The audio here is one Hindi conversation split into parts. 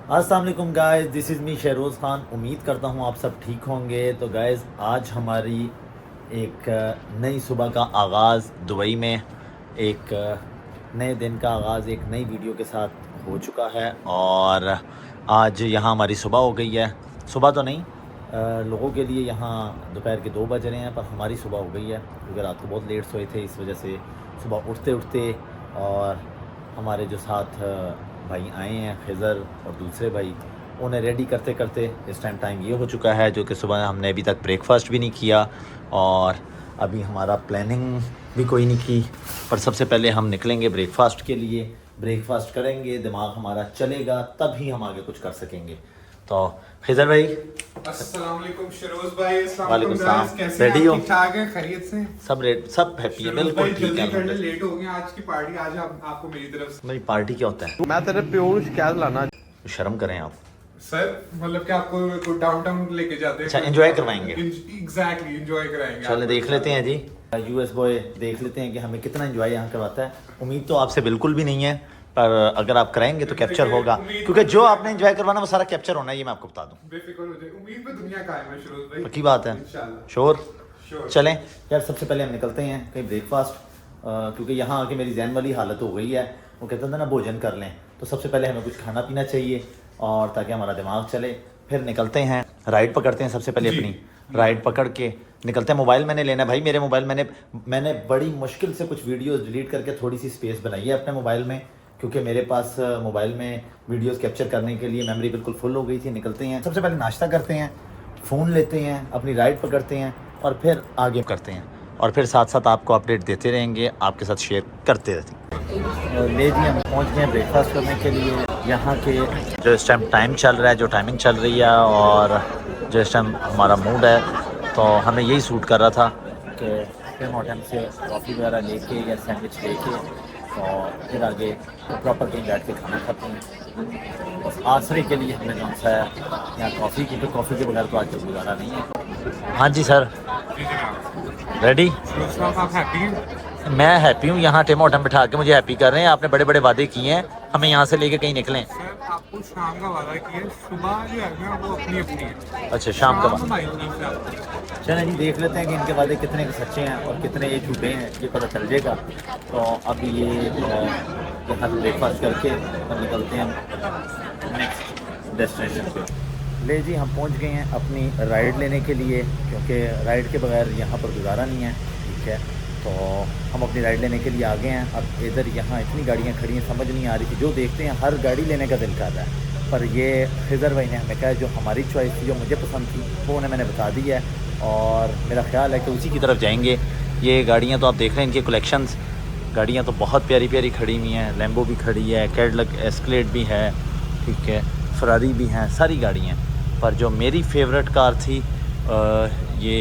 अस्सलाम वालेकुम guys, this is me Shahroz Khan. उम्मीद करता हूँ आप सब ठीक होंगे। तो गाइस, आज हमारी एक नई सुबह का आगाज़ दुबई में, एक नए दिन का आगाज़ एक नई वीडियो के साथ हो चुका है। और आज यहाँ हमारी सुबह हो गई है। सुबह तो नहीं, लोगों के लिए यहाँ दोपहर के 2 बज रहे हैं, पर हमारी सुबह हो गई है क्योंकि रात को बहुत लेट सोए थे। इस वजह से सुबह उठते उठते और हमारे जो साथ भाई आए हैं, खिज़र और दूसरे भाई, उन्हें रेडी करते करते इस टाइम ये हो चुका है जो कि सुबह हमने अभी तक ब्रेकफास्ट भी नहीं किया और अभी हमारा प्लानिंग भी कोई नहीं की। पर सबसे पहले हम निकलेंगे ब्रेकफास्ट के लिए। ब्रेकफास्ट करेंगे, दिमाग हमारा चलेगा, तभी हम आगे कुछ कर सकेंगे। तो खिज़र भाई, अस्सलाम वालेकुम शरोज भाई। अस्सलाम वालेकुम वालेकुम सलाम। गाइस, कैसे रेडी हैं हो? आप? ठीक ठाक है, खैरियत से? सब हैप्पी है, शरोज बिल्कुल भाई ठीक है। जल्दी कर ले, अल्हम्दुलिल्लाह। लेट हो गए। आज की पार्टी आज आपको मेरी तरफ से। मेरी पार्टी क्या होता है? मैं तेरे प्यो ਨੂੰ शिकायत लाना। शर्म करें आप। सर मतलब कि आपको डाउनटाउन लेके जाते हैं। अच्छा, enjoy करवाएंगे। एग्जैक्टली, एंजॉय कराएंगे। चलो देख लेते हैं जी, यूएस बॉय देख लेते हैं कि हमें कितना एंजॉय यहाँ करवाता है। उम्मीद तो आपसे बिल्कुल भी नहीं है, पर अगर आप कराएंगे तो कैप्चर होगा, क्योंकि जो आपने एंजॉय करवाना वो सारा कैप्चर होना है, ये मैं आपको बता दूं। बेफिक्र हो जाए, उम्मीद पे दुनिया कायम है शरोज भाई। पक्की बात है। इंशाल्लाह। श्योर। चलें यार, सबसे पहले हम निकलते हैं कहीं ब्रेकफास्ट, क्योंकि यहाँ आके मेरी जहन वाली हालत हो गई है। वो कहते थे ना, भोजन कर लें, तो सबसे पहले हमें कुछ खाना पीना चाहिए और ताकि हमारा दिमाग चले। फिर निकलते हैं, राइड पकड़ते हैं सबसे पहले। अपनी राइड पकड़ के निकलते हैं। मोबाइल मैंने लेना है भाई, मेरे मोबाइल मैंने बड़ी मुश्किल से कुछ वीडियोस डिलीट करके थोड़ी सी स्पेस बनाई है अपने मोबाइल में, क्योंकि मेरे पास मोबाइल में वीडियोस कैप्चर करने के लिए मेमोरी बिल्कुल फुल हो गई थी। निकलते हैं, सबसे पहले नाश्ता करते हैं, फ़ोन लेते हैं, अपनी राइड पकड़ते हैं और फिर आगे करते हैं। और फिर साथ साथ आपको अपडेट देते रहेंगे, आपके साथ शेयर करते रहते हैं। ले जी, हम पहुँच गए ब्रेकफास्ट करने के लिए। यहाँ के जो इस टाइम चल रहा है, जो टाइमिंग चल रही है और जो इस टाइम हमारा मूड है, तो हमें यही सूट कर रहा था कि फिर होटल से कॉफ़ी वगैरह लेके या सैंडविच लेके और फिर आगे प्रॉपर कहीं बैठ के खाना खाते हैं। बस आसरे के लिए हमने कौन सा है यहाँ कॉफ़ी, क्योंकि कॉफ़ी के बगैर तो आज तक गुजारा नहीं है। हाँ जी सर, रेडी? शरोज साहब आप हैप्पी हैं? मैं हैप्पी हूँ। यहाँ टेम होटम बिठा के मुझे हैप्पी कर रहे हैं। आपने बड़े बड़े वादे किए हैं, हमें यहाँ से लेके कहीं निकलें। सर आपको शाम का वादा किया है, सुबह जो है ना वो अपनी अपनी है। अच्छा, शाम का वादा। हमारी तरफ से आपको। चलें जी, देख लेते हैं कि इनके वादे कितने के सच्चे हैं और कितने ये झूठे हैं, ये पता चल जाएगा। तो अब ये यहाँ से ब्रेकफास्ट करके हम निकलते हैं नेक्स्ट डेस्टिनेशन पे। ले जी, हम पहुँच गए हैं अपनी राइड लेने के लिए, क्योंकि राइड के बगैर यहाँ पर गुजारा नहीं है। ठीक है, तो हम अपनी राइड लेने के लिए आ गए हैं। अब इधर यहाँ इतनी गाड़ियाँ खड़ी हैं, समझ नहीं आ रही थी। जो देखते हैं हर गाड़ी लेने का दिल कर रहा है, पर ये खिज़र भाई ने हमें कहा जो हमारी चॉइस थी, जो मुझे पसंद थी, वो उन्हें मैंने बता दी है और मेरा ख्याल है कि उसी की तरफ जाएंगे। ये गाड़ियाँ तो आप देख रहे हैं, इनके कलेक्शंस गाड़ियाँ तो बहुत प्यारी प्यारी खड़ी हुई हैं। लैम्बो भी खड़ी है, कैडिलैक एस्केलेड भी है, ठीक है, फरारी भी हैं, सारी गाड़ियाँ। पर जो मेरी फेवरेट कार थी ये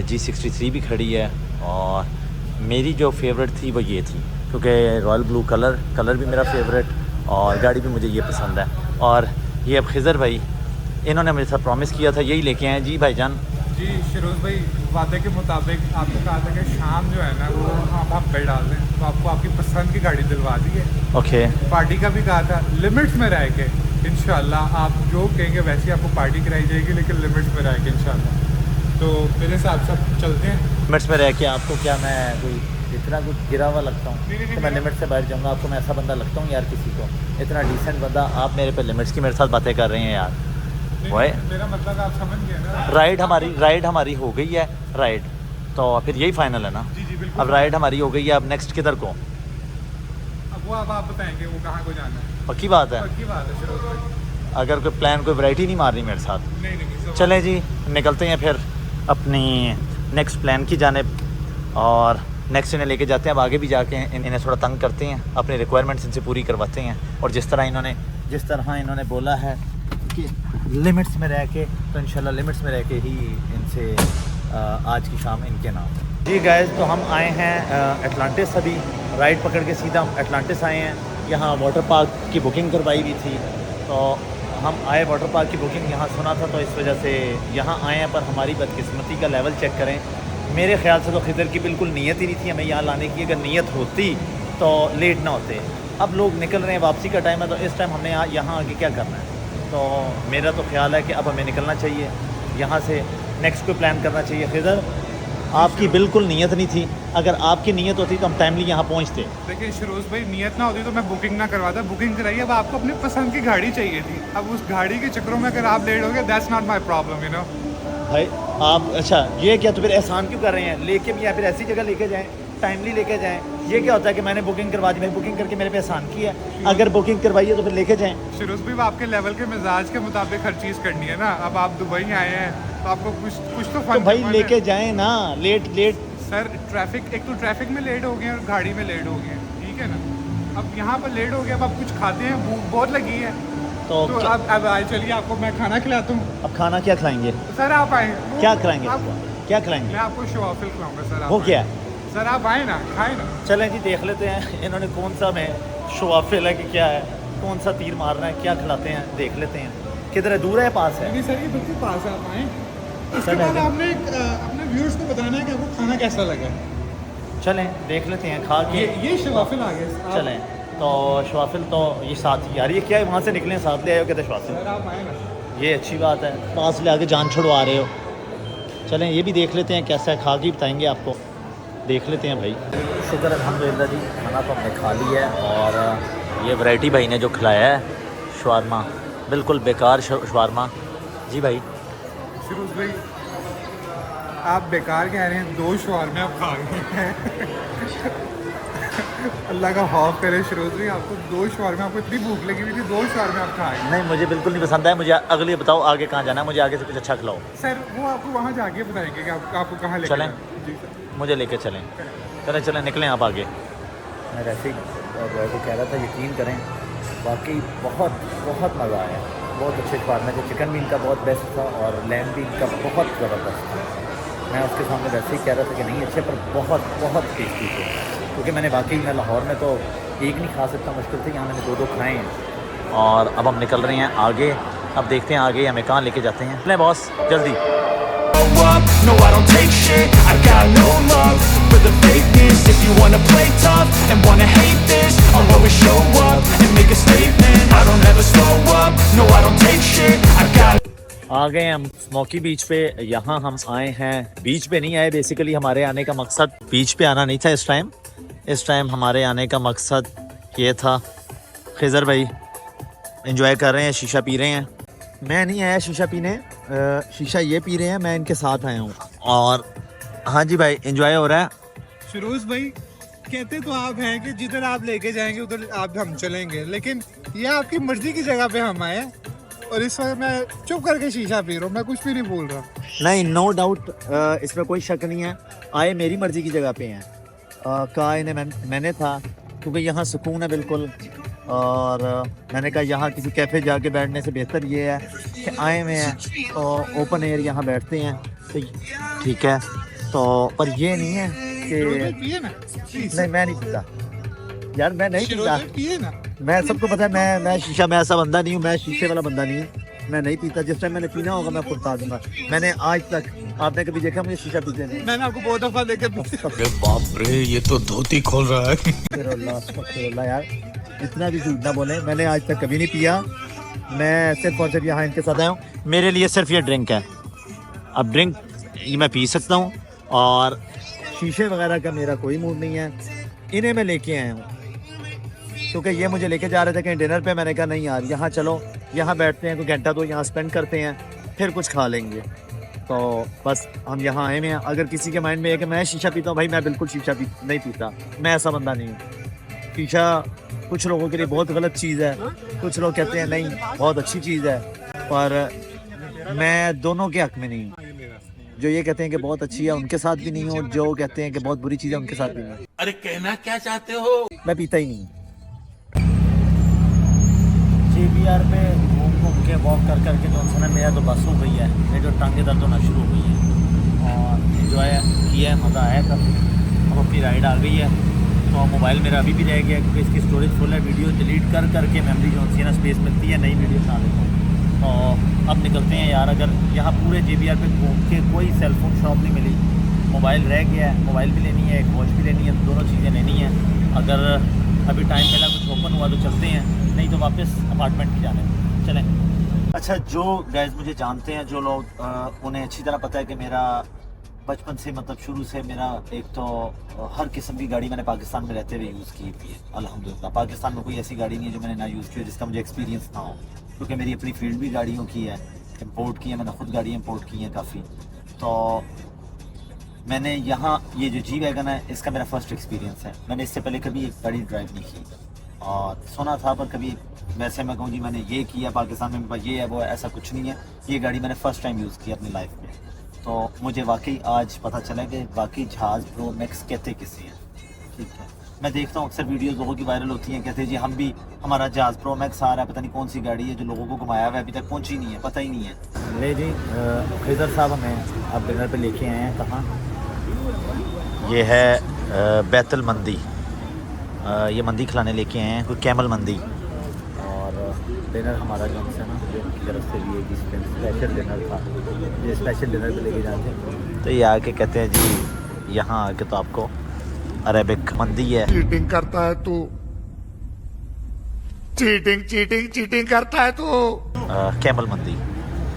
G63 भी खड़ी है, और मेरी जो फेवरेट थी वो ये थी, क्योंकि रॉयल ब्लू कलर भी मेरा फेवरेट और गाड़ी भी मुझे ये पसंद है। और ये अब खिज़र भाई, इन्होंने मेरे साथ प्रॉमिस किया था, यही लेके आए जी भाईजान। जी शरोज भाई, वादे के मुताबिक आपने कहा था कि शाम जो है ना वो हम आप पे डाल दें, तो आपको आपकी पसंद की गाड़ी दिलवा दी है। ओके। पार्टी का भी कहा था, लिमिट्स में रह के इंशाल्लाह आप जो कहेंगे वैसे आपको पार्टी कराई जाएगी, लेकिन लिमिट्स में रह के इंशाल्लाह। तो मेरे हिसाब से आप चलते हैं। लिमिट्स में रह के आपको क्या, मैं कोई इतना कुछ गिरा हुआ लगता हूँ नहीं, तो मैं लिमिट से बाहर जाऊँगा? आपको मैं ऐसा बंदा लगता हूँ यार? किसी को इतना डिसेंट बंदा, आप मेरे पे लिमिट्स की मेरे साथ बातें कर रहे हैं यार। वो मेरा मतलब आप समझ गए ना। राइड हमारी हो गई है राइड, तो फिर यही फाइनल है ना? जी जी बिल्कुल। अब राइड हमारी हो गई है, अब नेक्स्ट किधर को? अब आप बताएंगे वो कहाँ को जाना है। पक्की बात है? पक्की बात है शरोज भाई। अगर कोई प्लान, कोई वैरायटी नहीं मार रही मेरे साथ? नहीं चलें जी, निकलते हैं फिर अपनी नेक्स्ट प्लान की जानिब और नेक्स्ट इन्हें लेके जाते हैं। अब आगे भी जाके इन्हें थोड़ा तंग करते हैं, अपनी रिक्वायरमेंट्स इनसे पूरी करवाते हैं। और जिस तरह इन्होंने बोला है कि लिमिट्स में रह के, तो इंशाल्लाह लिमिट्स में रह के ही इनसे आज की शाम इनके नाम है जी। गाइस, तो हम आए हैं एटलांटिस, अभी राइड पकड़ के सीधा हम एटलांटिस आए हैं। यहाँ वाटर पार्क की बुकिंग करवाई हुई थी, तो हम आए वाटर पार्क की बुकिंग यहाँ सुना था, तो इस वजह से यहाँ आए हैं। पर हमारी बदकिस्मती का लेवल चेक करें। मेरे ख्याल से तो खिज़र की बिल्कुल नीयत ही नहीं थी हमें यहाँ लाने की। अगर नीयत होती तो लेट ना होते, अब लोग निकल रहे हैं, वापसी का टाइम है, तो इस टाइम हमने यहाँ आके क्या करना है। तो मेरा तो ख्याल है कि अब हमें निकलना चाहिए यहाँ से, नेक्स्ट कोई प्लान करना चाहिए। फिर आपकी बिल्कुल नीयत नहीं थी, अगर आपकी नीयत होती तो हम टाइमली यहाँ पहुँचते। देखिए शिरोज़ भाई, नियत ना होती तो मैं बुकिंग ना करवाता, बुकिंग कराई। अब आपको अपने पसंद की गाड़ी चाहिए थी, अब उस गाड़ी के चक्करों में अगर आप लेट हो गए, that's not my problem, you know. भाई आप अच्छा ये क्या तो फिर एहसान क्यों कर रहे हैं, लेके भी या फिर ऐसी जगह लेके जाएं, टाइमली लेके जाएं। ये क्या होता है कि मैंने बुकिंग करवा दी, भाई बुकिंग करके मेरे पे एहसान किया, अगर बुकिंग करवाइए तो फिर लेके जाएं। शिरोज़ भाई, आपके लेवल के मिजाज के मुताबिक हर चीज़ करनी है ना। अब आप दुबई आए हैं तो आपको कुछ तो तो भाई लेके जाएं ना। लेट सर ट्रैफिक, एक तो ट्रैफिक में लेट हो गए और गाड़ी में लेट हो गए, ठीक है ना। अब यहाँ पर लेट हो गया, अब आप कुछ खाते हैं, भूख बहुत लगी है, तो अब आए, चलिए आपको मैं खाना खिलाता हूँ। अब खाना क्या खिलाएंगे सर आप आए, क्या खिलाएंगे आप, क्या खिलाएंगे? मैं आपको शवाफिल खिलाऊंगा सर। आप वो क्या आए। है? सर आप आए ना, खाए ना। चलें जी, देख लेते हैं इन्होंने कौन सा में शवाफिल है कि क्या है, कौन सा तीर मार रहे हैं, क्या खिलाते हैं, देख लेते हैं। किधर है, दूर है पास है? नहीं सर, ये बिल्कुल पास है, आप आए। उसके सर, बाद आपने अपने व्यूअर्स को बताना है कि आपको खाना कैसा लगा। चलें देख लेते हैं खा के। ये शवाफिल आ गए। चलें तो शवाफिल तो ये साथ ही यार, ये क्या है, वहाँ से निकले साथ ले आए हो, कहते शवाफिल। सर आप आए ना, ये अच्छी बात है, पास ले आके जान छुड़वा रहे हो। चलें ये भी देख लेते हैं कैसा है, खा के बताएंगे आपको, देख लेते हैं भाई। शुक्र अल्हम्दुलिल्लाह जी, खाना तो हमने खा लिया है। और ये वैरायटी भाई ने जो खिलाया है शवारमा, बिल्कुल बेकार शवारमा जी भाई। फिरोज भाई आप बेकार कह रहे हैं, 2 शवारमे आप खा गए हैं। अल्लाह का खौफ करे शिरोज भाई, आपको 2 शवारमे, आपको इतनी भूख लगी हुई थी, 2 शवारमे आप खा गए। नहीं मुझे बिल्कुल नहीं पसंद है, मुझे अगले बताओ आगे कहाँ जाना है, मुझे आगे से कुछ अच्छा खिलाओ। सर वो आपको वहाँ जाके बताएंगे कि आपको कहाँ लेके चलें? जाना है। जी सर, मुझे लेके चलें, चलें निकलें आप आगे। मैं वैसे ही बॉय को कह रहा था, यकीन करें वाकई बहुत बहुत मज़ा आया, बहुत अच्छे शवारमे थे। चिकन भी इनका बहुत बेस्ट था और लैम्ब भी इनका बहुत ज़बरदस्त था। मैं उसके सामने वैसे ही कह रहा था कि नहीं अच्छे, पर बहुत बहुत टेस्टी थे, क्योंकि मैंने वाकई मैं लाहौर में तो एक नहीं खा सकता, मुश्किल से, यहाँ मैंने 2 खाए हैं। और अब हम निकल रहे हैं आगे, अब देखते हैं आगे हमें कहाँ लेके जाते हैं। ले बॉस जल्दी। No, I don't take shit, I got no love for the fakeness. If you wanna play tough and wanna hate this, I'll always show up and make a statement. I don't ever slow up, no I don't take shit, I got आ गए हम स्मोकी बीच पे। यहाँ हम आए हैं, बीच पे नहीं आए, बेसिकली हमारे आने का मकसद बीच पे आना नहीं था इस टाइम हमारे आने का मकसद ये था, खिज़र भाई एंजॉय कर रहे हैं, शीशा पी रहे हैं। मैं नहीं आया शीशा पीने, शीशा ये पी रहे हैं, मैं इनके साथ आया हूँ। और हाँ जी भाई एंजॉय हो रहा है। फिरोज भाई कहते तो आप हैं कि जिधर आप लेके जाएंगे उधर आप हम चलेंगे, लेकिन ये आपकी मर्जी की जगह पे हम आए और इस वक्त मैं चुप करके शीशा पी रहा हूँ, मैं कुछ भी नहीं बोल रहा। नहीं नो डाउट, इसमें कोई शक नहीं है, आए मेरी मर्ज़ी की जगह पे हैं। कहा इन्हें मैंने था क्योंकि यहाँ सुकून है बिल्कुल, और मैंने कहा यहाँ किसी कैफ़े जाके बैठने से बेहतर ये है कि आए हुए हैं तो ओपन एयर यहाँ बैठते हैं, तो ठीक है। तो पर ये नहीं है कि पिए ना, नहीं मैं नहीं पीता यार, मैं नहीं पीता, पिए ना। मैं सबको पता है मैं शीशा, मैं ऐसा बंदा नहीं हूँ, मैं शीशे वाला बंदा नहीं हूँ, मैं नहीं पीता। जिस टाइम मैंने पीना होगा मैं आपको बता दूंगा। मैंने आज तक आपने कभी देखा मुझे शीशा पीते नहीं? मैंने आपको बहुत दफा देखा। अरे बाप रे, ये तो धोती खोल रहा है। अस्तगफिरुल्लाह यार, इतना भी झूठ ना बोले, मैंने आज तक कभी नहीं पिया। मैं सिर्फ और सिर्फ यहाँ इनके साथ आया हूँ, मेरे लिए सिर्फ ये ड्रिंक है। अब ड्रिंक ये मैं पी सकता हूँ और शीशे वगैरह का मेरा कोई मूड नहीं है। इन्हें मैं लेके आया हूँ क्योंकि ये मुझे लेके जा रहे थे कहीं डिनर पे। मैंने कहा नहीं यार यहाँ चलो, यहाँ बैठते हैं, कोई घंटा तो यहाँ स्पेंड करते हैं, फिर कुछ खा लेंगे। तो बस हम यहाँ आए हुए हैं। अगर किसी के माइंड में है कि मैं शीशा पीता हूँ, भाई मैं बिल्कुल शीशा नहीं पीता, मैं ऐसा बंदा नहीं हूँ। शीशा कुछ लोगों के लिए बहुत गलत चीज़ है, कुछ लोग कहते हैं नहीं बहुत अच्छी चीज़ है, पर मैं दोनों के हक में नहीं हूँ। जो ये कहते हैं कि बहुत अच्छी है उनके साथ भी नहीं हूँ, जो कहते हैं कि बहुत बुरी चीज़ है उनके साथ भी नहीं। अरे कहना क्या चाहते हो? मैं पीता ही नहीं। JBR पे घूम के वॉक कर करके जो है मेरा तो बस हो गई है, मेरी जो टांगे दर्द होना शुरू हो गई है। और इन्जॉय किया है, मज़ा आया काफ़ी। अब अपनी राइड आ गई है तो मोबाइल मेरा अभी भी रह गया क्योंकि इसकी स्टोरेज फुल है। वीडियो डिलीट कर करके मेमोरी जो होती है ना, स्पेस मिलती है, नई वीडियो बना देता हूँ। तो अब निकलते हैं यार। अगर यहाँ पूरे JBR पे घूम के कोई सेलफोन शॉप नहीं मिली, मोबाइल रह गया है, मोबाइल भी लेनी है, एक वॉच भी लेनी है, तो दोनों चीज़ें लेनी है। अगर अभी टाइम मिला कुछ ओपन ओपन हुआ तो चलते हैं, नहीं तो वापस अपार्टमेंट ही जाना है। चलें। अच्छा, जो गाइस मुझे जानते हैं, जो लोग उन्हें अच्छी तरह पता है कि मेरा बचपन से मतलब शुरू से मेरा एक तो हर किस्म की गाड़ी मैंने पाकिस्तान में रहते हुए यूज़ की थी। अल्हम्दुलिल्लाह पाकिस्तान में कोई ऐसी गाड़ी नहीं है जो मैंने ना यूज़ की हो जिसका मुझे एक्सपीरियंस ना हो, क्योंकि मेरी अपनी फील्ड भी गाड़ियों की है, इंपोर्ट की है, मैंने खुद गाड़ी इंपोर्ट की हैं काफ़ी। तो मैंने यहाँ ये जो जी वैगन है इसका मेरा फ़र्स्ट एक्सपीरियंस है। मैंने इससे पहले कभी एक गाड़ी ड्राइव नहीं की और सुना था, पर कभी वैसे मैं कहूँ जी मैंने ये किया पाकिस्तान में, मेरे पास ये है वो है, ऐसा कुछ नहीं है। ये गाड़ी मैंने फ़र्स्ट टाइम यूज़ की अपनी लाइफ में, तो मुझे वाकई आज पता चला कि वाकई जहाज़ प्रो मैक्स कहते किसे हैं। ठीक है, मैं देखता हूँ अक्सर वीडियोस लोगों की वायरल होती हैं, कहते हैं जी हम भी, हमारा जहाज़ प्रो मैक्स आ रहा है, पता नहीं कौन सी गाड़ी है जो लोगों को घुमाया हुआ है, अभी तक पहुँची नहीं है, पता ही नहीं है। ले जी, खैदर साहब हमें अब डिनर पे लेके आए हैं। कहाँ? ये है बैतुल मंदी। ये मंदी खिलाने लेके आए हैं, कोई कैमल मंदी। और डिनर हमारा जो है ना, जो उनकी तरफ से भी एक स्पेशल डिनर था, ये स्पेशल डिनर पे लेके जाते हैं। तो ये आके कहते हैं जी यहाँ आके तो आपको अरेबिक मंदी है। चीटिंग करता है तू, चीटिंग चीटिंग चीटिंग करता है तू। कैमल मंदी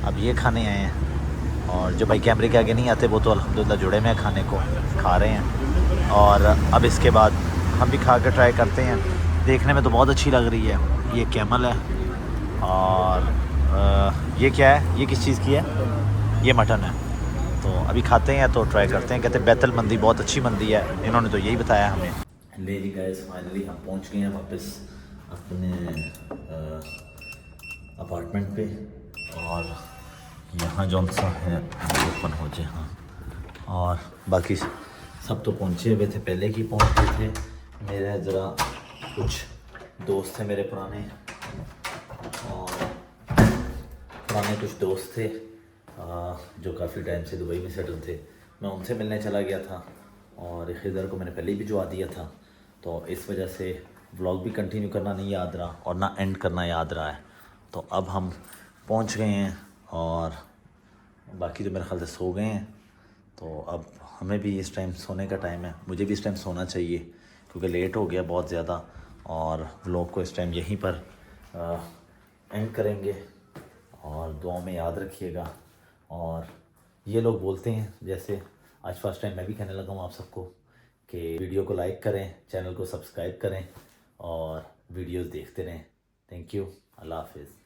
अब ये खाने आए हैं, और जो भाई कैमरे के आगे नहीं आते वो तो अल्हम्दुलिल्लाह जुड़े में खाने को खा रहे हैं। और अब इसके बाद हम भी खा कर ट्राई करते हैं। देखने में तो बहुत अच्छी लग रही है। ये कैमल है और ये क्या है, ये किस चीज़ की है? ये मटन है। तो अभी खाते हैं तो ट्राई करते हैं। कहते हैं बैतुल मंदी बहुत अच्छी मंदी है, इन्होंने तो यही बताया हमें। ले जी गाइस, फाइनली हम पहुंच गए हैं वापस अपने अपार्टमेंट पे, और यहाँ जो सा है ओपन हो जाए। हाँ, और बाकी सब तो पहुँचे हुए थे, पहले की पहुँच गए थे। मेरे ज़रा कुछ दोस्त थे मेरे पुराने, और कुछ दोस्त थे जो काफ़ी टाइम से दुबई में सेटल थे, मैं उनसे मिलने चला गया था। और खिदर को मैंने पहले ही भिजवा दिया था, तो इस वजह से व्लॉग भी कंटिन्यू करना नहीं याद रहा और ना एंड करना याद रहा है। तो अब हम पहुंच गए हैं और बाकी तो मेरे ख्याल से सो गए हैं। तो अब हमें भी इस टाइम सोने का टाइम है, मुझे भी इस टाइम सोना चाहिए क्योंकि लेट हो गया बहुत ज़्यादा। और व्लॉग को इस टाइम यहीं पर एंड करेंगे, और दुआओं में याद रखिएगा। और ये लोग बोलते हैं, जैसे आज फर्स्ट टाइम मैं भी कहने लगा हूँ आप सबको, कि वीडियो को लाइक करें, चैनल को सब्सक्राइब करें और वीडियोस देखते रहें। थैंक यू, अल्लाह हाफिज़।